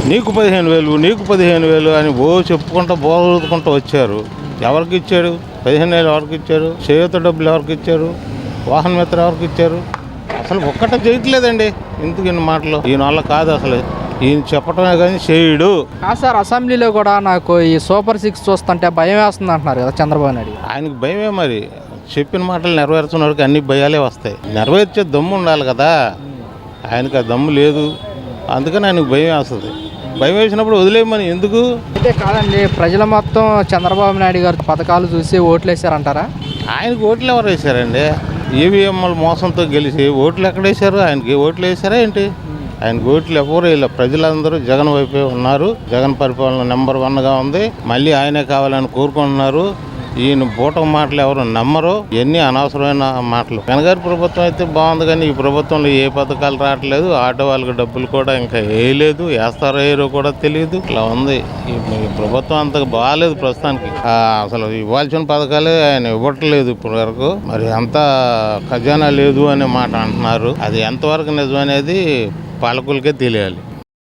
నీకు 15,000 నీకు 15,000 అని చెప్పుకుంటూ బోరుకుంటూ వచ్చారు. ఎవరికి ఇచ్చాడు? 15,000 ఎవరికి ఇచ్చారు? చేయూత డబ్బులు ఎవరికి ఇచ్చారు? వాహన మిత్ర ఎవరికి ఇచ్చారు? అసలు ఒక్కట చేయట్లేదండి. ఎందుకు ఇన్ని మాటలు ఈయన వల్ల కాదు. అసలు ఈయన చెప్పటమే కానీ చేయడు. సార్ అసెంబ్లీలో కూడా నాకు ఈ సూపర్ 6 చూస్తుంటే భయం వేస్తుంది అంటున్నారు కదా చంద్రబాబు నాయుడు. ఆయనకు భయమే మరి. చెప్పిన మాటలు నెరవేర్చిన వాడికి అన్ని భయాలే వస్తాయి. నెరవేర్చే దమ్ము ఉండాలి కదా. ఆయనకు ఆ దమ్ము లేదు. అందుకని ఆయనకు భయం వేస్తుంది. భయం వేసినప్పుడు వదిలేయమని ఎందుకు? అయితే కాదండి, ప్రజలు మొత్తం చంద్రబాబు నాయుడు గారి పథకాలు చూసి ఓట్లు వేసారంటారా? ఆయనకు ఓట్లు ఎవరు వేశారండి? ఈవీఎంల మోసంతో గెలిచి ఓట్లు ఎక్కడ వేశారు? ఆయనకి ఓట్లు వేశారా ఏంటి? ఆయనకు ఓట్లు ఎవరు ఇలా ప్రజలందరూ జగన్ వైపే ఉన్నారు. జగన్ పరిపాలన నెంబర్ 1గా ఉంది. మళ్ళీ ఆయనే కావాలని కోరుకుంటున్నారు. ఈయన బూటక మాటలు ఎవరు నమ్మరు. ఎన్ని అనవసరమైన మాటలు. జగన్ ప్రభుత్వం అయితే బాగుంది, కానీ ఈ ప్రభుత్వంలో ఏ పథకాలు రావట్లేదు. ఆటో వాళ్ళకి డబ్బులు కూడా ఇంకా వేయలేదు. వేస్తారో వేయరో కూడా తెలియదు. ఇట్లా ఉంది ఈ ప్రభుత్వం. అంతగా బాగాలేదు ప్రస్తుతానికి. అసలు ఇవ్వాల్సిన పథకాలే ఆయన ఇవ్వట్లేదు ఇప్పటి వరకు. మరి అంతా ఖజానా లేదు అనే మాట అంటున్నారు. అది ఎంతవరకు నిజం అనేది పాలకులకే తెలియాలి.